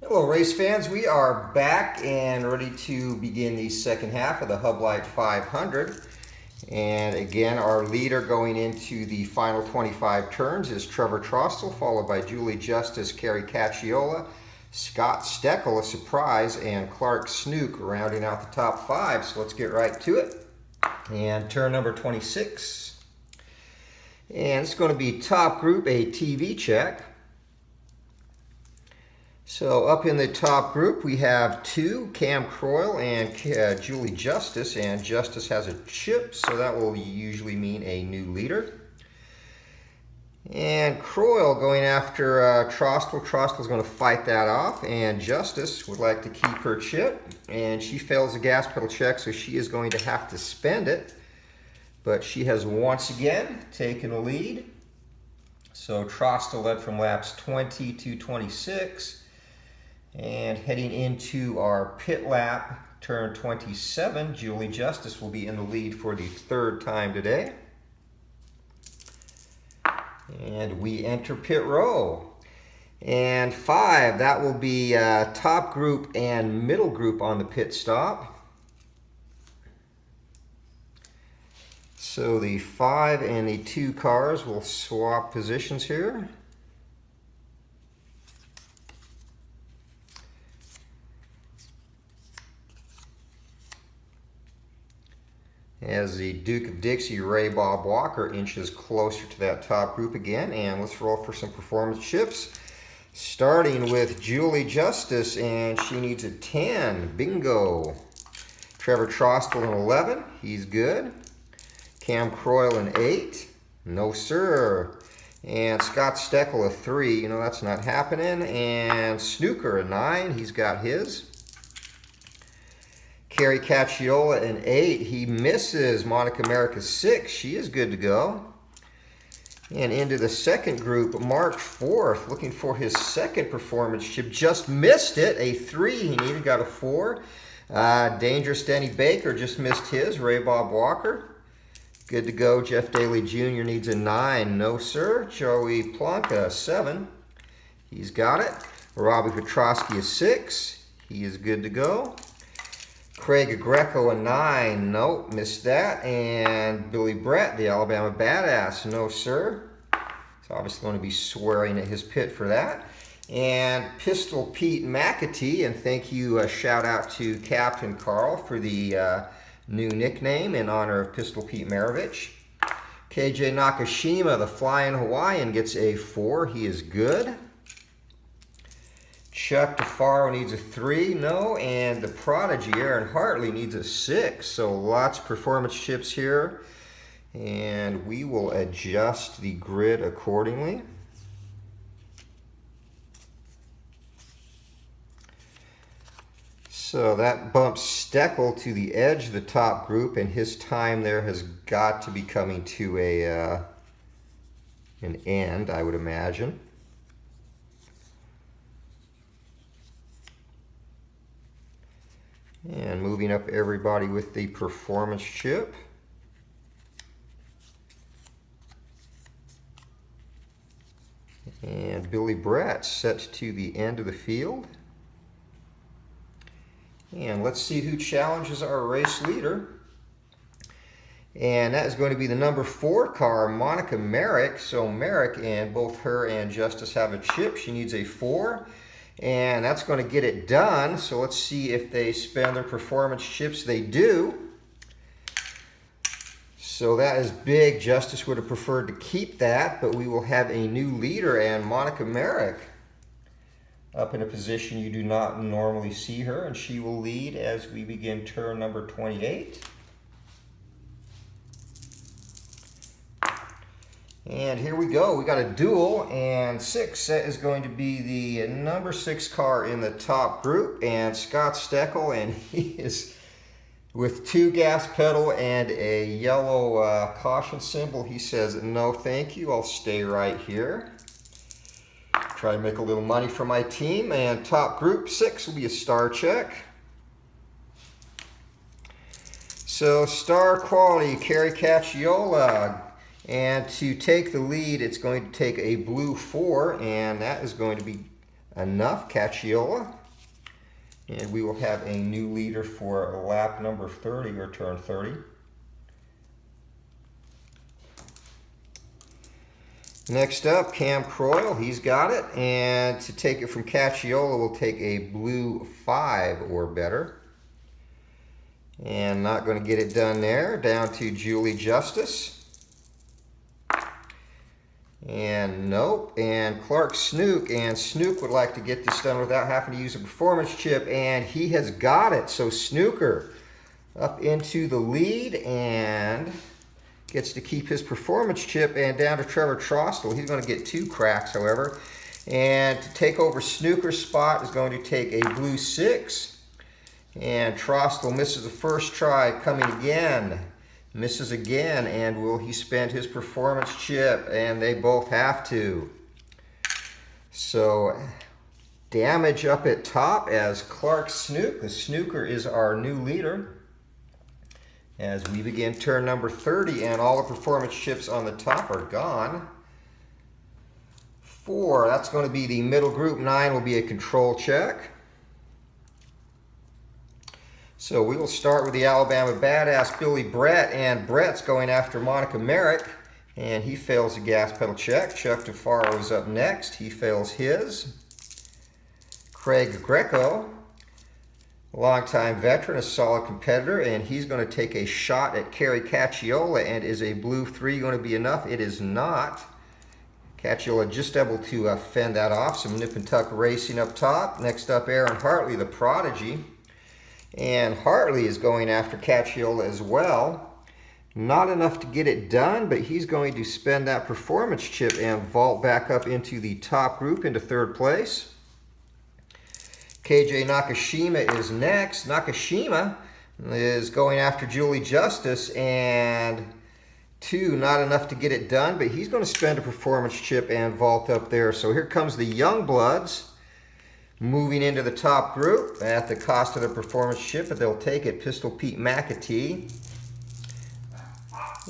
Hello race fans, we are back and ready to begin the second half of the Hub Lite 500. And again, our leader going into the final 25 turns is Trevor Trostel, followed by Julie Justice, Carrie Cacciola, Scott Steckel, a surprise, and Clark Snook rounding out the top five. So let's get right to it. And turn number 26. And it's going to be top group, a TV check. So up in the top group we have two, Cam Croyle and Julie Justice, and Justice has a chip, so that will usually mean a new leader. And Croyle going after Trostel. Trostel's going to fight that off, and Justice would like to keep her chip, and she fails the gas pedal check, so she is going to have to spend it. But she has once again taken the lead. So Trostel led from laps 20 to 26. And heading into our pit lap, turn 27, Julie Justice will be in the lead for the third time today. And we enter pit row. And 5, that will be top group and middle group on the pit stop. So the 5 and the 2 cars will swap positions here. As the Duke of Dixie, Ray Bob Walker, inches closer to that top group again. And let's roll for some performance chips. Starting with Julie Justice, and she needs a 10. Bingo. Trevor Trostel an 11. He's good. Cam Croyle an 8. No, sir. And Scott Steckel a 3. You know, that's not happening. And Snooker a 9. He's got his. Carrie Cacciola an 8. He misses. Monica America 6. She is good to go. And into the second group, Mark 4th, looking for his second performance chip. Just missed it. A 3 he needed, got a 4. Dangerous Denny Baker just missed his. Ray Bob Walker. Good to go. Jeff Daly Jr. needs a 9. No, sir. Joey Plonka 7. He's got it. Robbie Petrosky a 6. He is good to go. Craig Greco a 9, nope, missed that. And Billy Brett, the Alabama Badass, no sir. He's obviously going to be swearing at his pit for that. And Pistol Pete McAtee, and thank you, shout out to Captain Carl for the new nickname in honor of Pistol Pete Maravich. KJ Nakashima, the Flying Hawaiian, gets a 4, he is good. Chuck DeFaro needs a 3, no, and the Prodigy, Aaron Hartley, needs a 6. So lots of performance chips here, and we will adjust the grid accordingly. So that bumps Steckel to the edge of the top group, and his time there has got to be coming to an end, I would imagine. And moving up everybody with the performance chip. And Billy Brett set to the end of the field. And let's see who challenges our race leader. And that is going to be the number 4 car, Monica Merrick. So Merrick, and both her and Justice have a chip. She needs a 4. And that's going to get it done. So let's see if they spend their performance chips. They do. So that is big. Justice would have preferred to keep that, but we will have a new leader, and Monica Merrick up in a position you do not normally see her, and she will lead as we begin turn number 28. And here we go. We got a duel, and 6 is going to be the number 6 car in the top group, and Scott Steckel, and he is with 2 gas pedal and a yellow caution symbol. He says, no thank you, I'll stay right here. Try to make a little money for my team, and top group 6 will be a star check. So star quality, Carrie Cacciola. And to take the lead, it's going to take a blue 4, and that is going to be enough, Cacciola. And we will have a new leader for lap number 30 or turn 30. Next up, Cam Croyle, he's got it. And to take it from Cacciola, we'll take a blue 5 or better. And not going to get it done there. Down to Julie Justice. And nope. And Clark Snook. And Snook would like to get this done without having to use a performance chip. And he has got it. So Snooker up into the lead and gets to keep his performance chip. And down to Trevor Trostel. He's going to get 2 cracks, however. And to take over Snooker's spot is going to take a blue 6. And Trostel misses the first try, coming again. Misses again, and will he spend his performance chip? And they both have to. So, damage up at top as Clark Snook. The Snooker is our new leader. As we begin turn number 30, and all the performance chips on the top are gone. 4, that's going to be the middle group. 9 will be a control check. So we will start with the Alabama Badass, Billy Brett, and Brett's going after Monica Merrick, and he fails the gas pedal check. Chuck DeFaro is up next. He fails his. Craig Greco, a longtime veteran, a solid competitor, and he's going to take a shot at Kerry Cacciola. And is a blue 3 going to be enough? It is not. Cacciola just able to fend that off. Some nip and tuck racing up top. Next up, Aaron Hartley, the prodigy. And Hartley is going after Cacciola as well. Not enough to get it done, but he's going to spend that performance chip and vault back up into the top group into 3rd place. KJ Nakashima is next. Nakashima is going after Julie Justice, and 2, not enough to get it done, but he's going to spend a performance chip and vault up there. So here comes the Youngbloods. Moving into the top group at the cost of the performance chip, but they'll take it. Pistol Pete McAtee.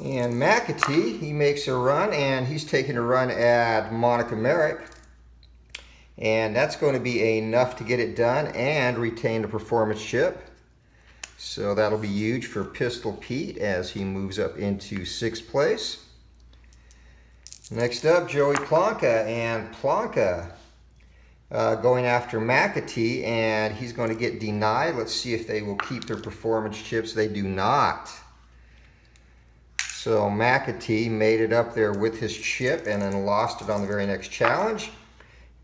And McAtee, he makes a run, and he's taking a run at Monica Merrick. And that's going to be enough to get it done and retain the performance chip. So that'll be huge for Pistol Pete as he moves up into 6th place. Next up, Joey Plonka, and Plonka going after McAtee, and he's going to get denied. Let's see if they will keep their performance chips. They do not. So McAtee made it up there with his chip and then lost it on the very next challenge.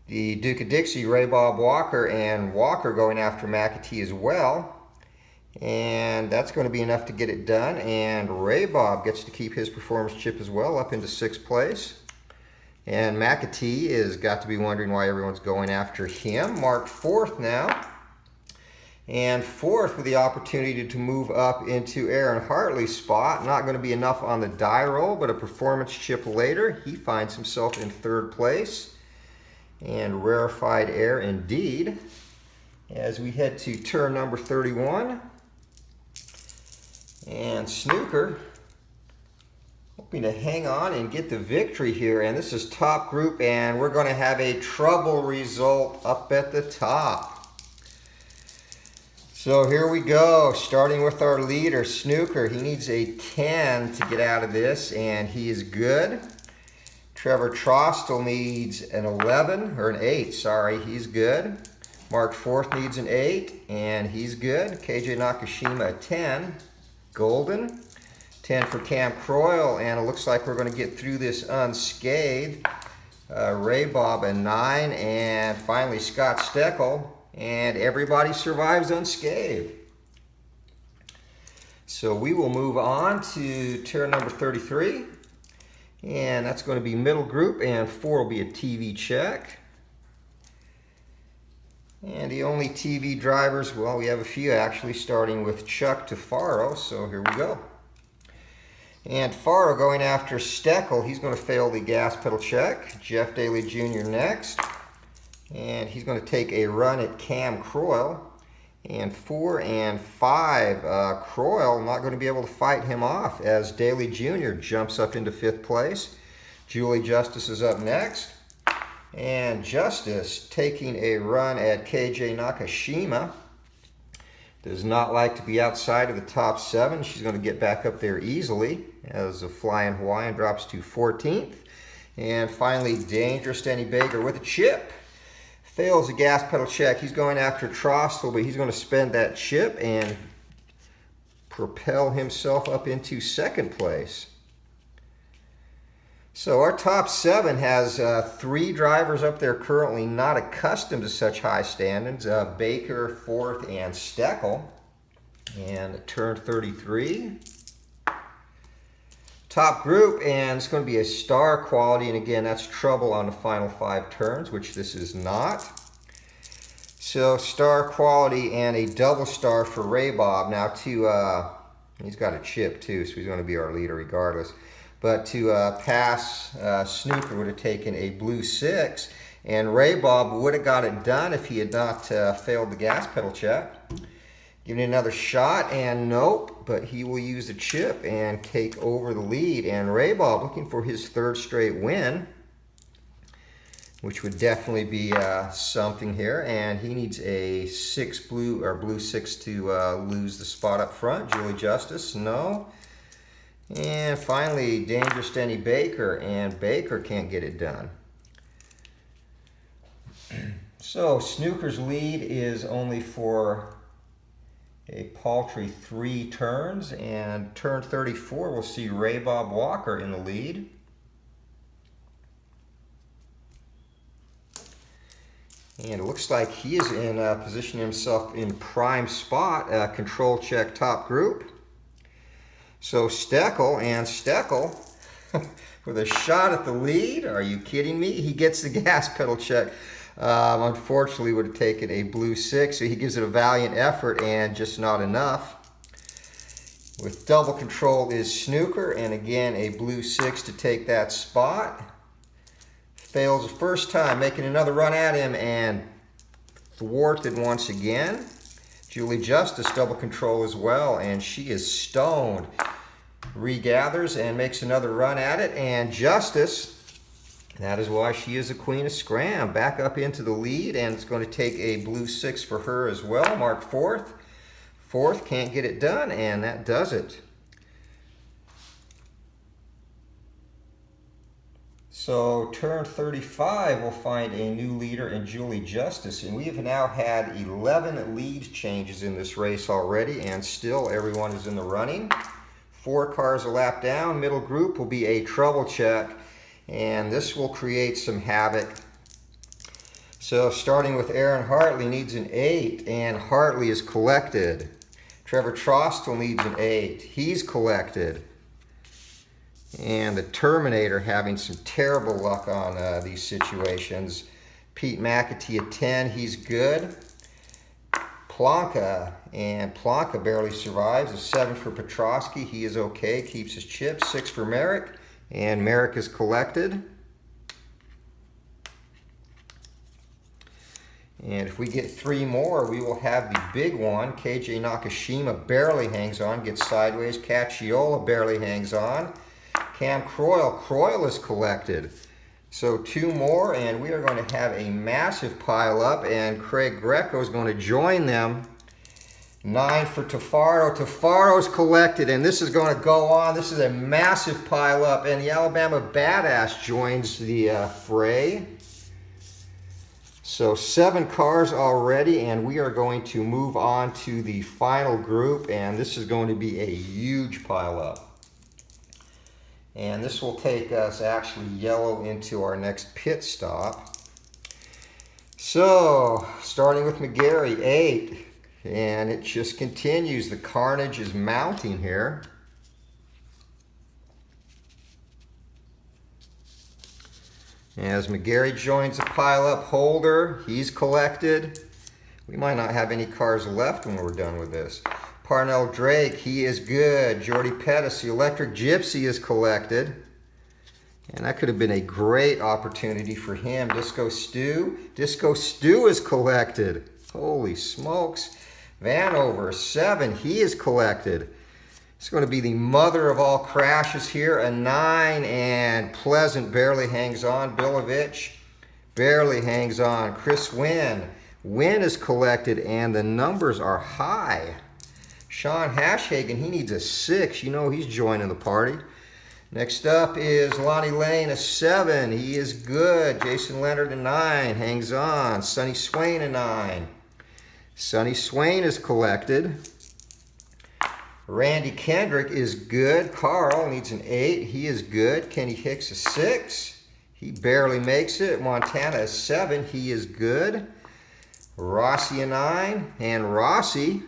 The Duke of Dixie, Ray Bob Walker, and Walker going after McAtee as well. And that's going to be enough to get it done. And Ray Bob gets to keep his performance chip as well up into 6th place. And McAtee has got to be wondering why everyone's going after him. Marked 4th now. And 4th with the opportunity to move up into Aaron Hartley's spot. Not going to be enough on the die roll, but a performance chip later. He finds himself in 3rd place. And rarefied air indeed. As we head to turn number 31. And Snooker hoping to hang on and get the victory here. And this is top group, and we're going to have a trouble result up at the top. So here we go, starting with our leader, Snooker. He needs a 10 to get out of this, and he is good. Trevor Trostel needs an 11, or an 8, sorry, he's good. Mark 4th needs an 8, and he's good. KJ Nakashima a 10, golden. 10 for Cam Croyle, and it looks like we're going to get through this unscathed. Ray Bob a 9, and finally Scott Steckel, and everybody survives unscathed. So we will move on to turn number 33, and that's going to be middle group, and 4 will be a TV check. And the only TV drivers, well, we have a few actually, starting with Chuck DeFaro, so here we go. And Faro going after Steckel. He's going to fail the gas pedal check. Jeff Daly Jr. next. And he's going to take a run at Cam Croyle. And 4 and 5. Croyle not going to be able to fight him off as Daly Jr. jumps up into 5th place. Julie Justice is up next. And Justice taking a run at KJ Nakashima. Does not like to be outside of the top 7. She's going to get back up there easily as the Flying Hawaiian drops to 14th. And finally, Dangerous Denny Baker with a chip. Fails a gas pedal check. He's going after Trostel, but he's going to spend that chip and propel himself up into 2nd place. So our top 7 has 3 drivers up there currently not accustomed to such high standings. Baker, 4th, and Steckel. And turn 33. Top group, and it's going to be a star quality, and again, that's trouble on the final 5 turns, which this is not. So star quality and a double star for Ray Bob. Now he's got a chip too, so he's going to be our leader regardless. But to pass Snooker would have taken a blue 6, and Ray Bob would have got it done if he had not failed the gas pedal check. Giving it another shot, and nope, but he will use the chip and take over the lead. And Ray Bob looking for his 3rd straight win, which would definitely be something here. And he needs a blue 6 to lose the spot up front. Julie Justice, no. And finally, Dangerous Denny Baker, and Baker can't get it done. So Snooker's lead is only for a paltry 3 turns, and turn 34 we'll see Ray Bob Walker in the lead. And it looks like he is in position himself in prime spot, control check top group. So Steckel, and Steckel with a shot at the lead. Are you kidding me? He gets the gas pedal check. Unfortunately would have taken a blue 6, so he gives it a valiant effort and just not enough. With double control is Snooker, and again a blue 6 to take that spot. Fails the first time, making another run at him and thwarted once again. Julie Justice double control as well, and she is stoned. Regathers and makes another run at it, and Justice, that is why she is the queen of Scram, back up into the lead, and it's going to take a blue 6 for her as well. Marked 4th. 4th, can't get it done, and that does it. So turn 35 will find a new leader in Julie Justice, and we have now had 11 lead changes in this race already, and still everyone is in the running. 4 cars a lap down. Middle group will be a trouble check, and this will create some havoc. So starting with Aaron Hartley needs an 8, and Hartley is collected. Trevor Trostel needs an 8. He's collected. And the Terminator having some terrible luck on these situations. Pete McAtee at 10, he's good. Plonka, and Plonka barely survives. A 7 for Petrosky, he is okay, keeps his chip. 6 for Merrick, and Merrick is collected. And if we get 3 more, we will have the big one. KJ Nakashima barely hangs on, gets sideways. Cacciola barely hangs on. Cam Croyle is collected. So 2 more, and we are going to have a massive pile up, and Craig Greco is going to join them. 9 for Tafaro. Tafaro's collected, and this is going to go on. This is a massive pile up, and the Alabama Badass joins the fray. So 7 cars already, and we are going to move on to the final group, and this is going to be a huge pile up. And this will take us actually yellow into our next pit stop. So, starting with McGarry, 8. And it just continues. The carnage is mounting here. As McGarry joins the pile-up, Holder, he's collected. We might not have any cars left when we're done with this. Parnell Drake, he is good. Jordy Pettis, the Electric Gypsy, is collected. And that could have been a great opportunity for him. Disco Stew is collected. Holy smokes. Vanover, 7, he is collected. It's going to be the mother of all crashes here. A 9, and Pleasant barely hangs on. Bilovich, barely hangs on. Chris Wynn. Wynn is collected and the numbers are high. Sean Hashhagen, he needs a 6. You know he's joining the party. Next up is Lonnie Lane, a 7. He is good. Jason Leonard, a 9. Hangs on. Sonny Swain, a 9. Sonny Swain is collected. Randy Kendrick is good. Carl needs an 8. He is good. Kenny Hicks, a 6. He barely makes it. Montana, a 7. He is good. Rossi, a 9. And Rossi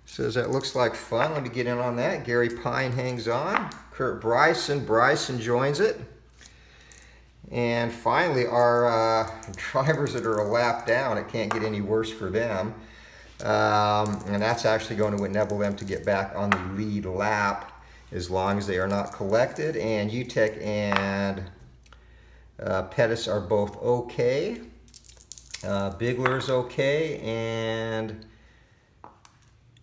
says that looks like fun. Let me get in on that. Gary Pine hangs on. Kurt Bryson. Bryson joins it. And finally, our drivers that are a lap down. It can't get any worse for them. And that's actually going to enable them to get back on the lead lap as long as they are not collected. And UTEC and Pettis are both okay. Bigler's okay. And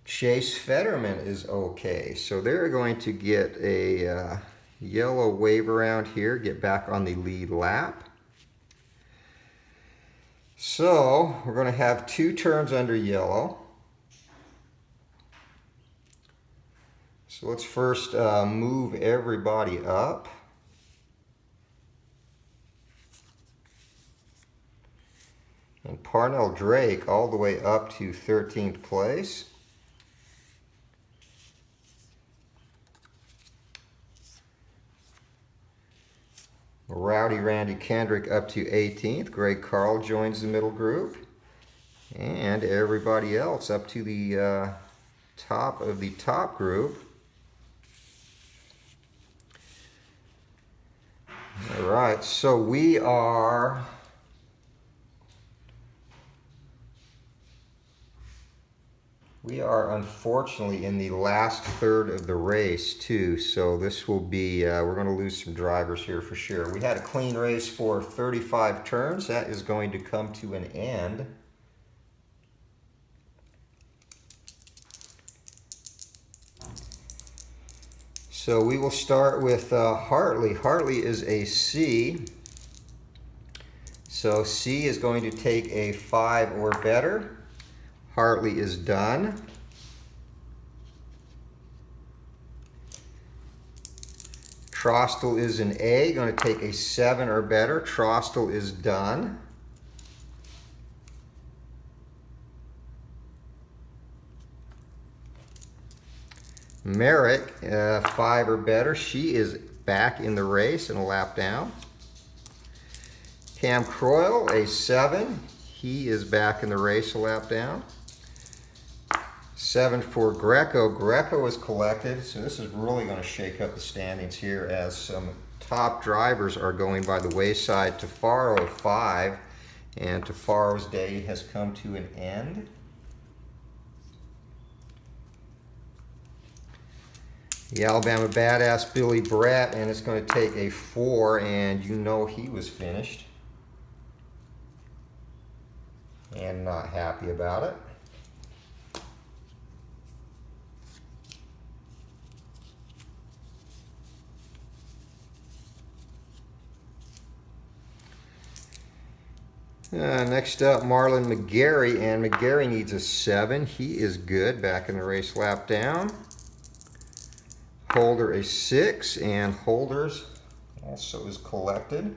Chase Fetterman is okay. So they're going to get a yellow wave around here, get back on the lead lap. So we're going to have 2 turns under yellow. So let's first move everybody up. And Parnell Drake all the way up to 13th place. Rowdy Randy Kendrick up to 18th. Greg Carl joins the middle group. And everybody else up to the top of the top group. All right, so we are unfortunately in the last third of the race too, so this will be, we're going to lose some drivers here for sure. We had a clean race for 35 turns. That is going to come to an end. So we will start with Hartley. Hartley is a C. So C is going to take a 5 or better. Hartley is done. Trostel is an A, going to take a 7 or better. Trostel is done. Merrick, 5 or better. She is back in the race and a lap down. Cam Croyle, a 7. He is back in the race, a lap down. 7 for Greco. Greco is collected, so this is really going to shake up the standings here as some top drivers are going by the wayside. Tafaro, 5, and Tafaro's day has come to an end. The Alabama Badass, Billy Brett, and it's going to take a 4, and you know he was finished. And not happy about it. Next up, Marlon McGarry, and McGarry needs a 7. He is good, back in the race, lap down. Holder, a 6, and Holders also is collected.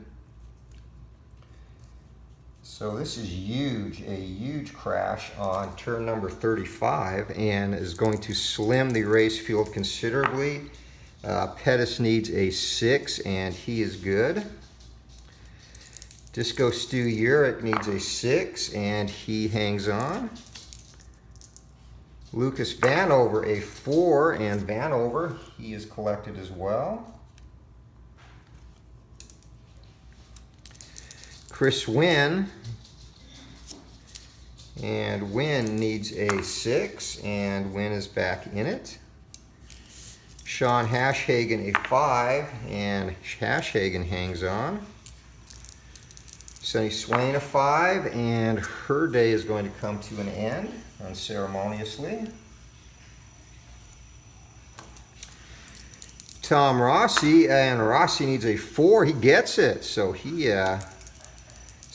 So this is huge, a huge crash on turn number 35, and is going to slim the race field considerably. Pettis needs a 6, and he is good. Disco Stu Urich needs a 6, and he hangs on. Lucas Vanover, a 4, and Vanover, he is collected as well. Chris Wynn, and Wynn needs a 6, and Wynn is back in it. Sean Hashhagen, a 5, and Hashhagen hangs on. Sonny Swain, a 5, and her day is going to come to an end unceremoniously. Tom Rossi, and Rossi needs a 4. He gets it, so he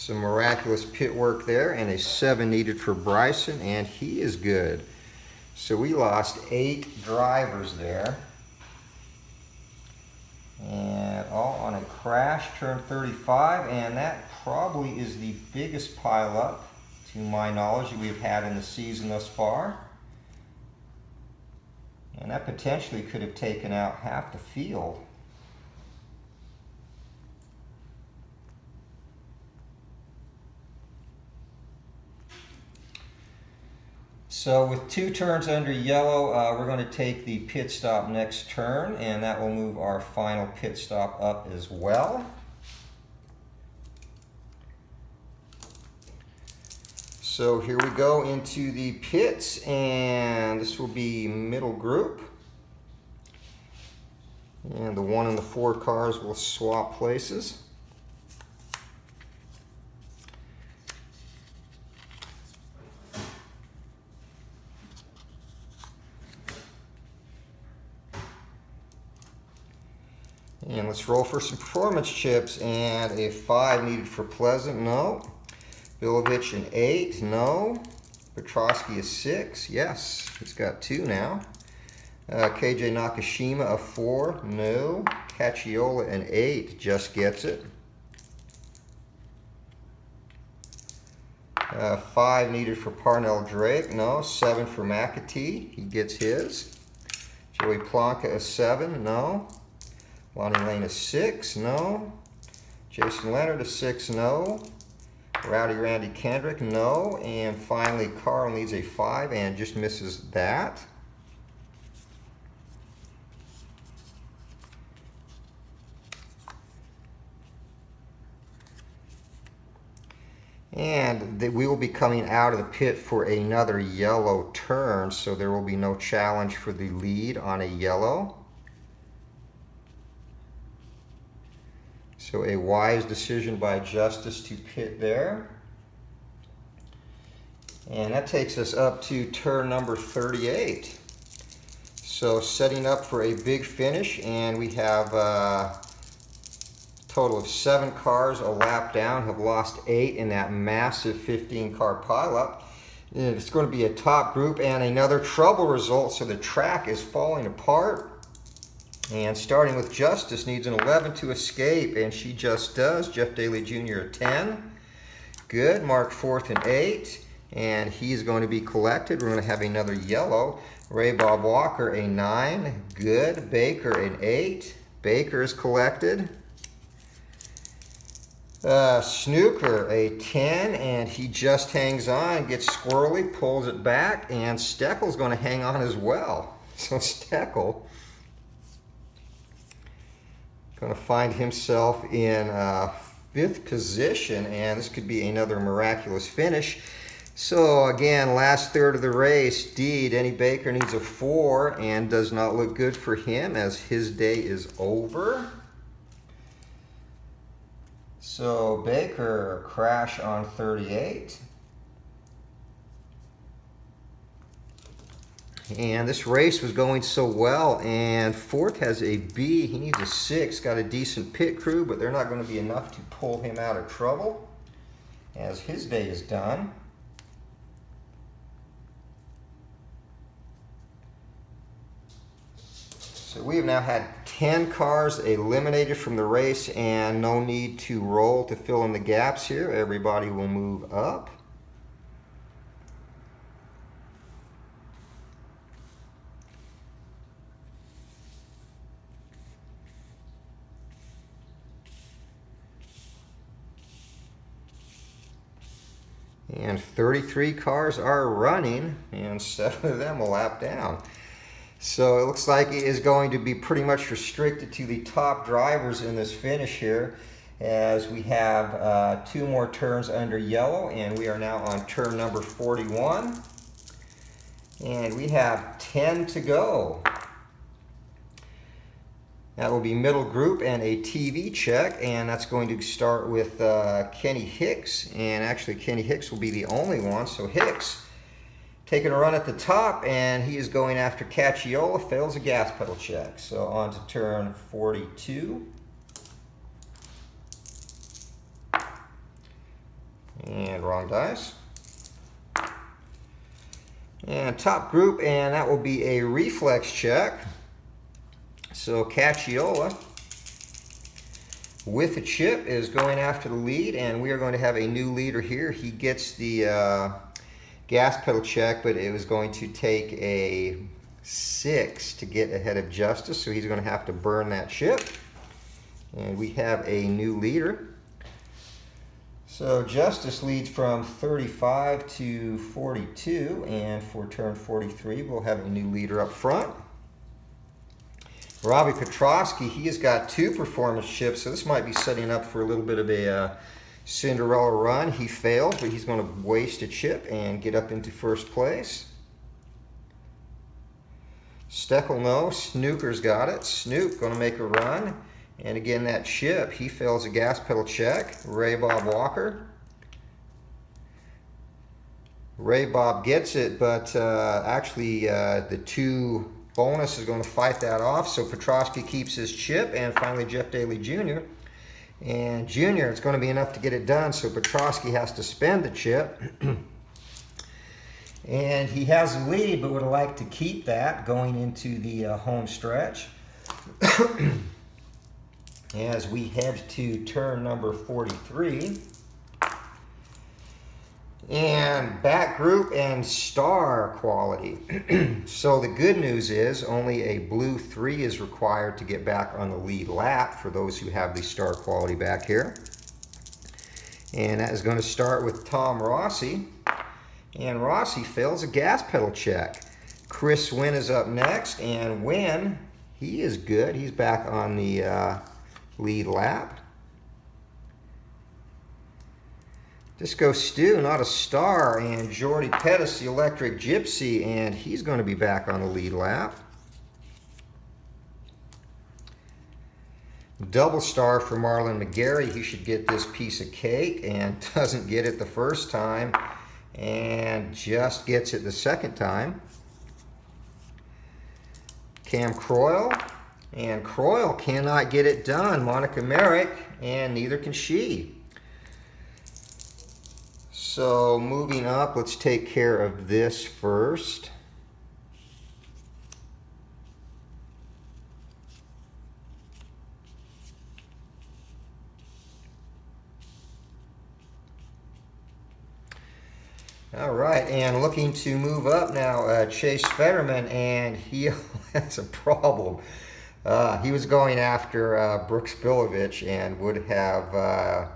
Some miraculous pit work there, and a 7 needed for Bryson, and he is good. So we lost 8 drivers there. And all on a crash, turn 35, and that probably is the biggest pileup, to my knowledge, that we've had in the season thus far. And that potentially could have taken out half the field. So with 2 turns under yellow, we're going to take the pit stop next turn, and that will move our final pit stop up as well. So here we go into the pits, and this will be middle group. And the 1 and the 4 cars will swap places. And let's roll for some performance chips, and a 5 needed for Pleasant, no. Bilovich an 8, no. Petrosky a 6, yes, he's got 2 now. KJ Nakashima a 4, no. Cacciola an 8, just gets it. 5 needed for Parnell Drake, no. 7 for McAtee, he gets his. Joey Plonka a 7, no. Lonnie Lane a 6, no. Jason Leonard a 6, no. Rowdy Randy Kendrick, no. And finally, Carl needs a 5 and just misses that. And we will be coming out of the pit for another yellow turn, so there will be no challenge for the lead on a yellow. So a wise decision by Justice to pit there. And that takes us up to turn number 38. So setting up for a big finish, and we have a total of 7 cars a lap down, have lost 8 in that massive 15-car pileup. And it's going to be a top group and another trouble result, so the track is falling apart. And starting with Justice, needs an 11 to escape, and she just does. Jeff Daly Jr. a 10. Good. Mark 4th and 8, and he's going to be collected. We're going to have another yellow. Ray Bob Walker a 9. Good. Baker an 8. Baker is collected. Snooker a 10, and he just hangs on, gets squirrely, pulls it back, and Steckel's going to hang on as well. So Steckel going to find himself in 5th position, and this could be another miraculous finish. So again, last third of the race, D. Denny Baker needs a 4 and does not look good for him as his day is over. So Baker crash on 38. And this race was going so well, and 4th has a B. He needs a 6. Got a decent pit crew, but they're not going to be enough to pull him out of trouble as his day is done. So we have now had 10 cars eliminated from the race, and no need to roll to fill in the gaps here. Everybody will move up. And 33 cars are running, and 7 of them a lap down. So it looks like it is going to be pretty much restricted to the top drivers in this finish here, as we have 2 more turns under yellow, and we are now on turn number 41. And we have 10 to go. That will be middle group and a TV check, and that's going to start with Kenny Hicks, and actually Kenny Hicks will be the only one. So Hicks taking a run at the top, and he is going after Cacciola, fails a gas pedal check. So on to turn 42. And wrong dice. And top group, and that will be a reflex check. So Cacciola with a chip is going after the lead, and we are going to have a new leader here. He gets the gas pedal check, but it was going to take a 6 to get ahead of Justice, so he's going to have to burn that chip. And we have a new leader. So Justice leads from 35 to 42, and for turn 43, we'll have a new leader up front. Robbie Petrosky, he has got 2 performance chips, so this might be setting up for a little bit of a Cinderella run. He fails, but he's going to waste a chip and get up into first place. Steckel, no. Snooker's got it. Snook going to make a run. And again, that chip, he fails a gas pedal check. Ray Bob Walker. Ray Bob gets it, but actually the 2 bonus is going to fight that off. So Petrosky keeps his chip, and finally Jeff Daly Jr. And Jr., it's going to be enough to get it done, so Petrosky has to spend the chip. And he has a lead, but would like to keep that going into the home stretch. As we head to turn number 43. And back group and star quality. So the good news is only a blue 3 is required to get back on the lead lap for those who have the star quality back here. And that is going to start with Tom Rossi. And Rossi fails a gas pedal check. Chris Wynn is up next, and Wynn, he is good. He's back on the lead lap. Disco Stu, not a star, and Jordy Pettis, the Electric Gypsy, and he's going to be back on the lead lap. Double star for Marlon McGarry. He should get this piece of cake, and doesn't get it the first time, and just gets it the second time. Cam Croyle, and Croyle cannot get it done. Monica Merrick, and neither can she. So moving up, let's take care of this first. All right, and looking to move up now, Chase Fetterman, and he has a problem. He was going after Brooks Bilovich and would have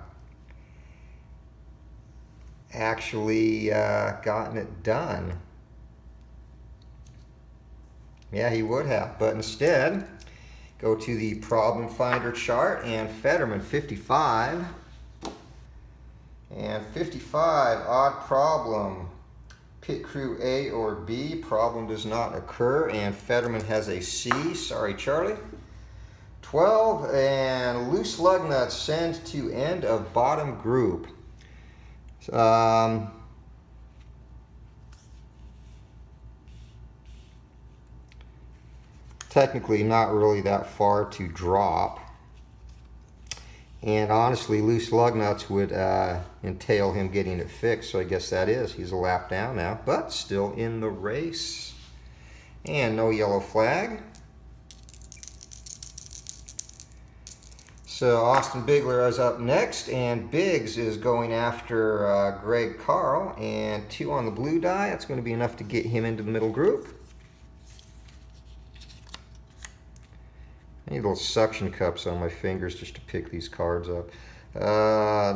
actually gotten it done. Yeah, he would have, but instead, go to the problem finder chart, and Fetterman 55. And 55, odd problem. Pit crew A or B, problem does not occur, and Fetterman has a C. Sorry, Charlie. 12, and loose lug nuts send to end of bottom group. Technically not really that far to drop. And honestly, loose lug nuts would entail him getting it fixed, so I guess that is. He's a lap down now, but still in the race. And no yellow flag. So Austin Bigler is up next, and Biggs is going after Greg Carl, and 2 on the blue die. That's going to be enough to get him into the middle group. I need little suction cups on my fingers just to pick these cards up.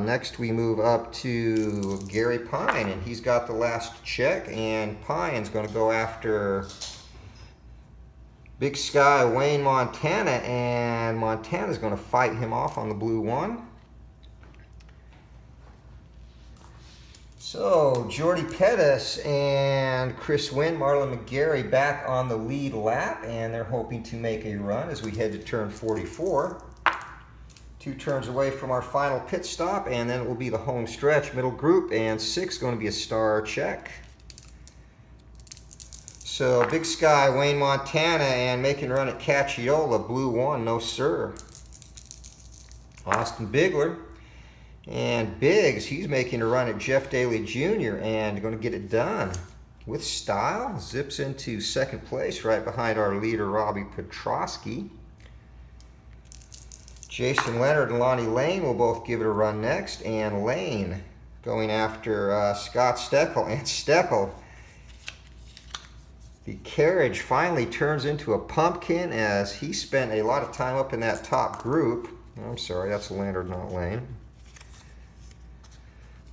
Next we move up to Gary Pine, and he's got the last check, and Pine's going to go after Big Sky Wayne Montana, and Montana's going to fight him off on the blue 1. So Jordy Pettis and Chris Wynn, Marlon McGarry back on the lead lap, and they're hoping to make a run as we head to turn 44. 2 turns away from our final pit stop, and then it will be the home stretch, middle group, and 6 going to be a star check. So Big Sky, Wayne Montana, and making a run at Cacciola, blue 1, no sir. Austin Bigler And Biggs, he's making a run at Jeff Daly Jr. and going to get it done with style. Zips into second place right behind our leader, Robbie Petrosky. Jason Leonard and Lonnie Lane will both give it a run next. And Lane going after Scott Steckel. And Steckel, the carriage finally turns into a pumpkin as he spent a lot of time up in that top group. I'm sorry, that's Leonard, not Lane.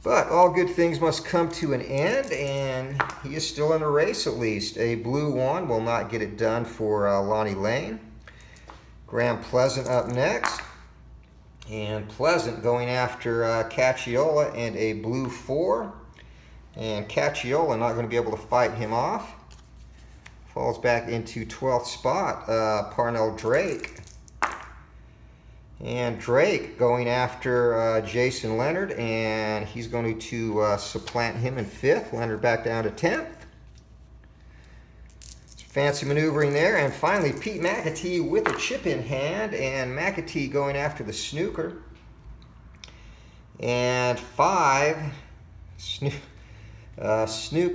But all good things must come to an end, and he is still in the race at least. A blue one will not get it done for Lonnie Lane. Graham Pleasant up next. And Pleasant going after Cacciola and a blue 4. And Cacciola not going to be able to fight him off. Falls back into 12th spot, Parnell Drake. And Drake going after Jason Leonard, and he's going to supplant him in 5th. Leonard back down to 10th. Fancy maneuvering there. And finally, Pete McAtee with a chip in hand, and McAtee going after the snooker. And 5, Snook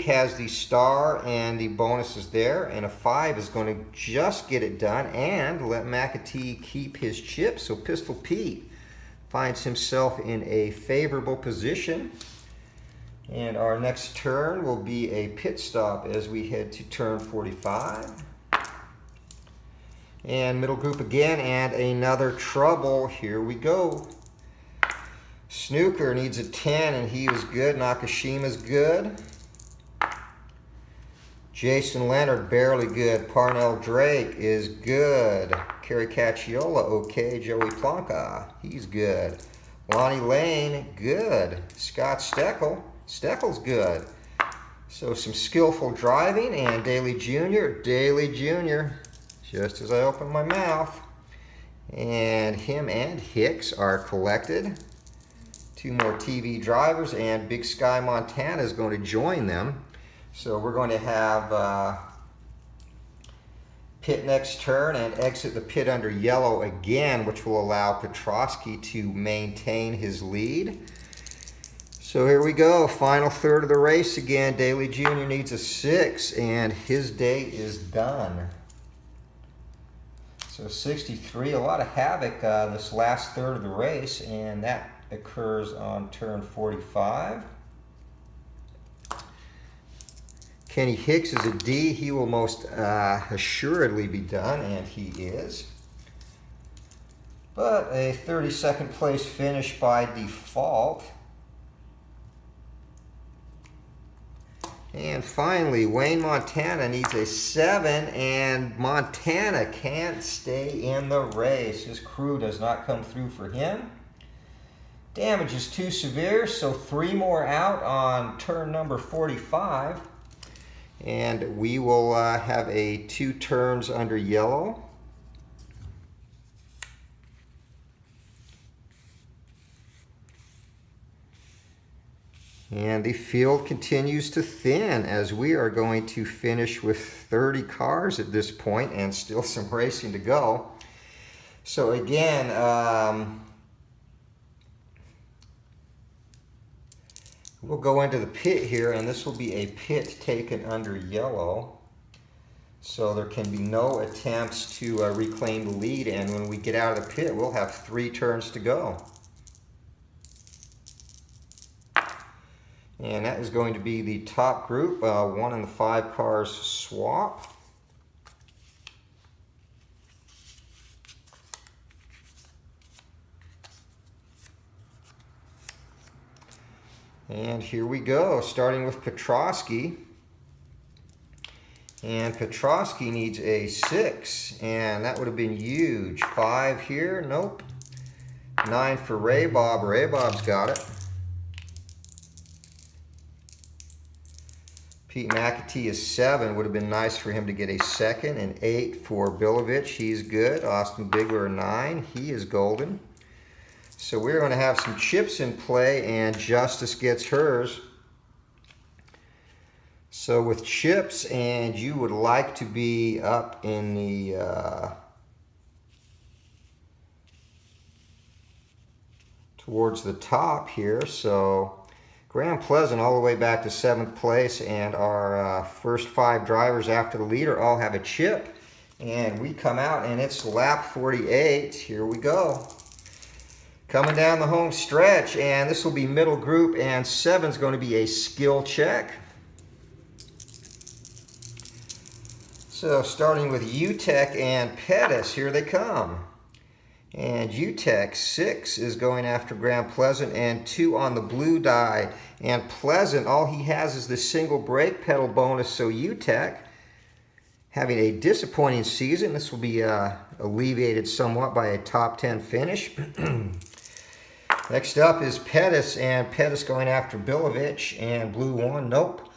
has the star and the bonuses there, and a 5 is going to just get it done and let McAtee keep his chip. So Pistol Pete finds himself in a favorable position. And our next turn will be a pit stop as we head to turn 45. And middle group again, and another trouble. Here we go. Snooker needs a 10, and he is good. Nakashima's good. Jason Leonard, barely good. Parnell Drake is good. Kerry Cacciola, okay. Joey Plonka, he's good. Lonnie Lane, good. Scott Steckel, Steckel's good. So some skillful driving, and Daly Jr., just as I open my mouth. And him and Hicks are collected. 2 more TV drivers, and Big Sky Montana is going to join them. So we're going to have pit next turn and exit the pit under yellow again, which will allow Petrosky to maintain his lead. So here we go, final third of the race again. Daly Jr. needs a 6, and his day is done. So 63, a lot of havoc this last third of the race, and that occurs on turn 45. Kenny Hicks is a D. He will most assuredly be done, and he is. But a 32nd place finish by default. And finally, Wayne Montana needs a 7, and Montana can't stay in the race. His crew does not come through for him. Damage is too severe, so 3 more out on turn number 45. And we will have a 2 turns under yellow. And the field continues to thin as we are going to finish with 30 cars at this point and still some racing to go. So again, we'll go into the pit here, and this will be a pit taken under yellow. So there can be no attempts to reclaim the lead, and when we get out of the pit, we'll have 3 turns to go. And that is going to be the top group, 1 and the 5 cars swap. And here we go, starting with Petrosky. And Petrosky needs a 6, and that would have been huge. 5 here, nope. 9 for Ray Bob. Ray Bob's got it. Pete McAtee is 7. Would have been nice for him to get a 2nd. And 8 for Bilovich. He's good. Austin Bigler, 9. He is golden. So we're going to have some chips in play, and Justice gets hers. So with chips, and you would like to be up in the towards the top here. So Grand Pleasant all the way back to 7th place, and our first 5 drivers after the leader all have a chip. And we come out and it's lap 48. Here we go. Coming down the home stretch, and this will be middle group, and 7's going to be a skill check. So starting with UTEC and Pettis, here they come. And UTEC 6 is going after Grand Pleasant, and 2 on the blue die. And Pleasant, all he has is the single brake pedal bonus, so UTEC having a disappointing season. This will be alleviated somewhat by a top 10 finish. Next up is Pettis, and Pettis going after Bilovich, and blue 1, nope.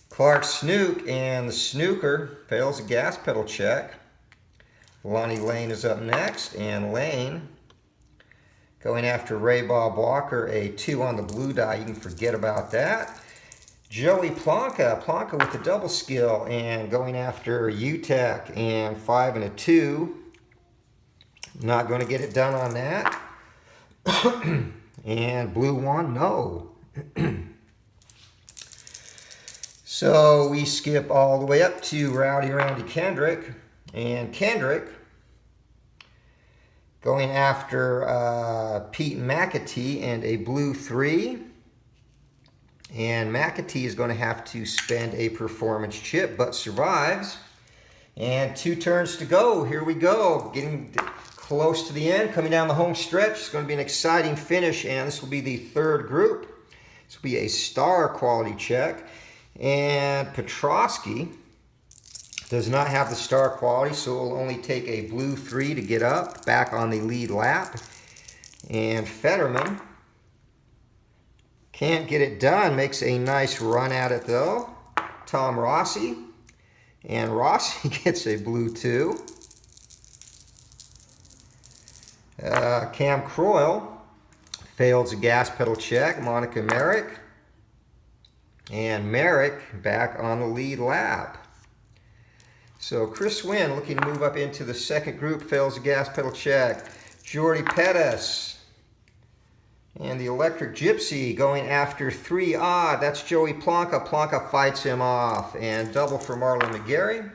Clark Snook, and the snooker fails a gas pedal check. Lonnie Lane is up next, and Lane going after Ray Bob Walker, a 2 on the blue die. You can forget about that. Joey Plonka with the double skill, and going after UTEC, and 5 and a 2. Not going to get it done on that. And blue 1, no. So we skip all the way up to Randy Kendrick, and Kendrick going after Pete McAtee, and a blue 3. And McAtee is going to have to spend a performance chip, but survives. And 2 turns to go. Here we go. Getting close to the end, coming down the home stretch. It's going to be an exciting finish, and this will be the 3rd group. This will be a star quality check. And Petrosky does not have the star quality, so it will only take a blue 3 to get up, back on the lead lap. And Fetterman can't get it done, makes a nice run at it though. Tom Rossi, and Rossi gets a blue 2. Cam Croyle fails a gas pedal check. Monica Merrick, and Merrick back on the lead lap. So Chris Wynn looking to move up into the 2nd group, fails a gas pedal check. Jordy Pettis and the Electric Gypsy going after 3 odd. That's Joey Plonka. Plonka fights him off, and double for Marlon McGarry.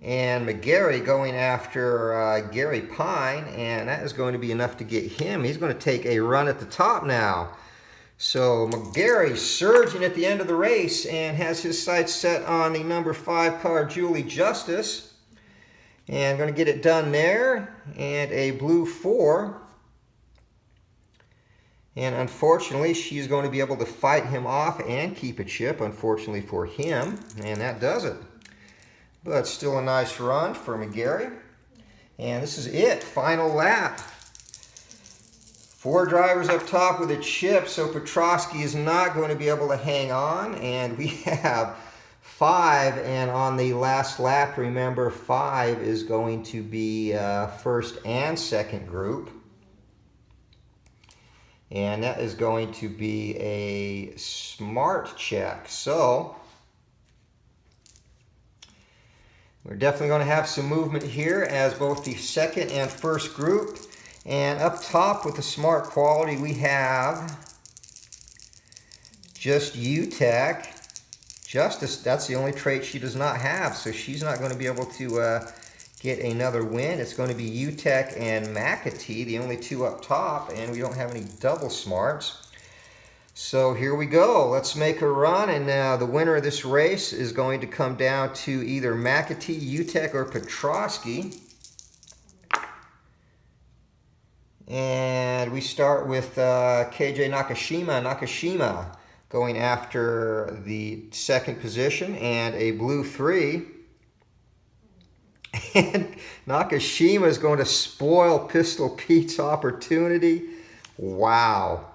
And McGarry going after Gary Pine, and that is going to be enough to get him. He's going to take a run at the top now. So McGarry surging at the end of the race, and has his sights set on the number 5 car, Julie Justice. And going to get it done there. And a blue 4. And unfortunately, she's going to be able to fight him off and keep a chip, unfortunately for him. And that does it. But still a nice run for McGarry. And this is it, final lap. 4 drivers up top with a chip, so Petrosky is not going to be able to hang on. And we have 5, and on the last lap, remember, 5 is going to be 1st and 2nd group. And that is going to be a smart check. So we're definitely going to have some movement here as both the 2nd and 1st group. And up top with the smart quality, we have just UTEC. Justice, that's the only trait she does not have, so she's not going to be able to get another win. It's going to be UTEC and McAtee, the only 2 up top, and we don't have any double smarts. So here we go. Let's make a run, and the winner of this race is going to come down to either McAtee, UTEC, or Petrosky. And we start with KJ Nakashima. Nakashima going after the 2nd position, and a blue 3. And Nakashima is going to spoil Pistol Pete's opportunity. Wow.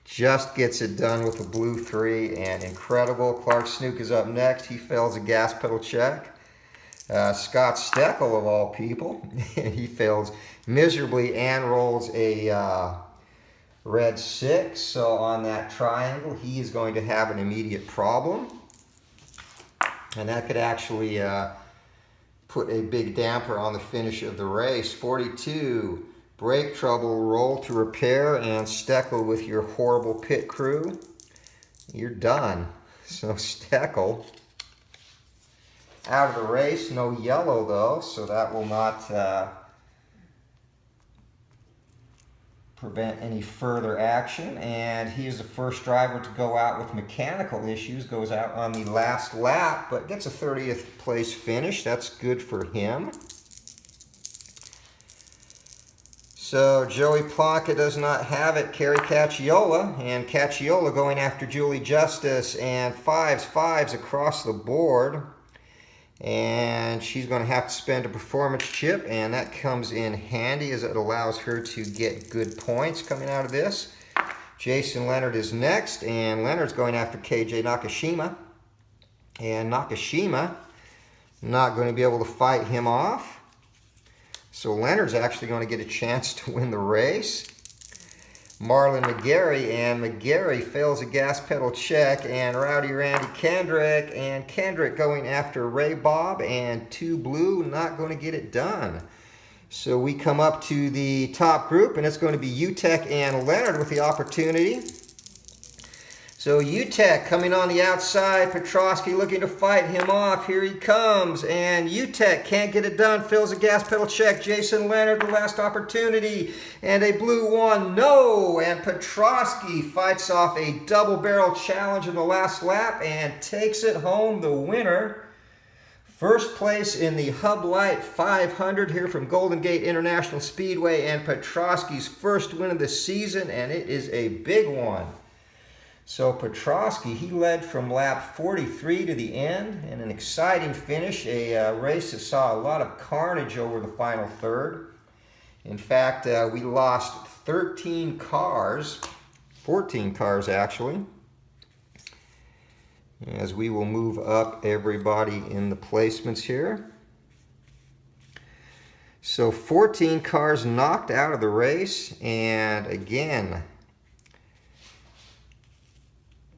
Just gets it done with a blue 3, and incredible. Clark Snook is up next. He fails a gas pedal check. Scott Steckel, of all people, he fails miserably and rolls a red 6. So on that triangle, he is going to have an immediate problem. And that could actually put a big damper on the finish of the race. 42, brake trouble, roll to repair, and Steckel with your horrible pit crew. You're done. So Steckel out of the race. No yellow though, so that will not prevent any further action. And he is the first driver to go out with mechanical issues. Goes out on the last lap, but gets a 30th place finish. That's good for him. So Joey Plonka does not have it. Kerry Cacciola, and Cacciola going after Julie Justice, and fives across the board. And she's going to have to spend a performance chip, and that comes in handy as it allows her to get good points coming out of this. Jason Leonard is next, and Leonard's going after KJ Nakashima. And Nakashima not going to be able to fight him off. So Leonard's actually going to get a chance to win the race. Marlon McGarry, and McGarry fails a gas pedal check, and Rowdy Randy Kendrick, and Kendrick going after Ray Bob, and 2 Blue not going to get it done. So we come up to the top group, and it's going to be UTEC and Leonard with the opportunity. So UTEC coming on the outside, Petrosky looking to fight him off. Here he comes, and UTEC can't get it done, fills a gas pedal check. Jason Leonard, the last opportunity, and a blue one, no, and Petrosky fights off a double barrel challenge in the last lap and takes it home, the winner. First place in the Hub Lite 500 here from Golden Gate International Speedway, and Petrosky's first win of the season, and it is a big one. So Petrosky, he led from lap 43 to the end, and an exciting finish, a race that saw a lot of carnage over the final third. In fact, we lost 13 cars, 14 cars actually, as we will move up everybody in the placements here. So 14 cars knocked out of the race, and again,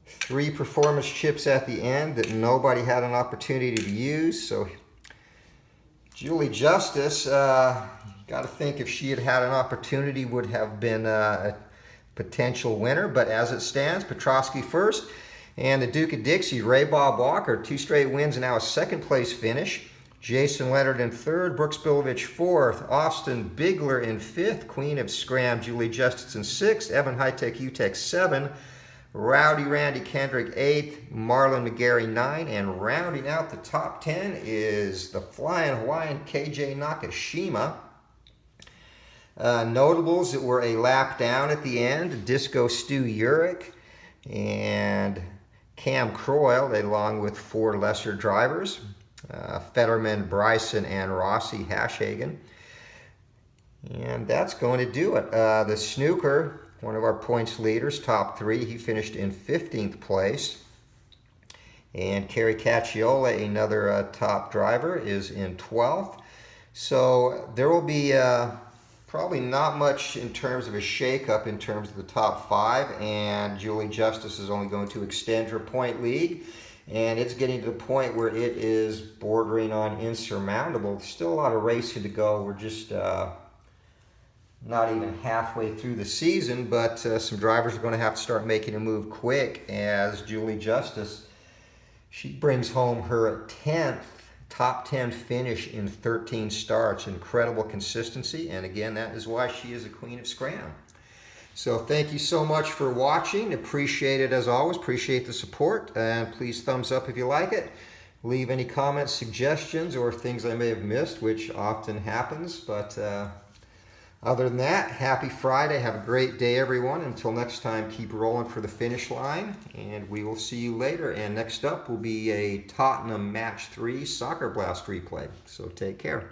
3 performance chips at the end that nobody had an opportunity to use. So Julie Justice, got to think if she had had an opportunity would have been a potential winner. But as it stands, Petrosky first, and the Duke of Dixie, Ray Bob Walker, 2 straight wins and now a 2nd place finish. Jason Leonard in 3rd, Brooks Bilovich 4th, Austin Bigler in 5th, Queen of Scram, Julie Justice in 6th, Evan Hightek UTEC 7, Rowdy Randy Kendrick 8th, Marlon McGarry 9, and rounding out the top 10 is the Flying Hawaiian KJ Nakashima. Notables that were a lap down at the end, Disco Stu Urich and Cam Croyle, along with 4 lesser drivers, Fetterman, Bryson, and Rossi Hashhagen. And that's going to do it. The snooker, one of our points leaders, top 3, he finished in 15th place. And Kerry Cacciola, another top driver, is in 12th. So there will be probably not much in terms of a shakeup in terms of the top 5. And Julie Justice is only going to extend her point lead. And it's getting to the point where it is bordering on insurmountable. Still a lot of racing to go. We're just not even halfway through the season, but some drivers are going to have to start making a move quick, as Julie Justice, she brings home her 10th top 10 finish in 13 starts. Incredible consistency, and again, that is why she is a Queen of Scram. So thank you so much for watching. Appreciate it as always. Appreciate the support, and please thumbs up if you like it. Leave any comments, suggestions, or things I may have missed, which often happens, but other than that, happy Friday. Have a great day, everyone. Until next time, keep rolling for the finish line, and we will see you later. And next up will be a Tottenham Match 3 Soccer Blast replay. So take care.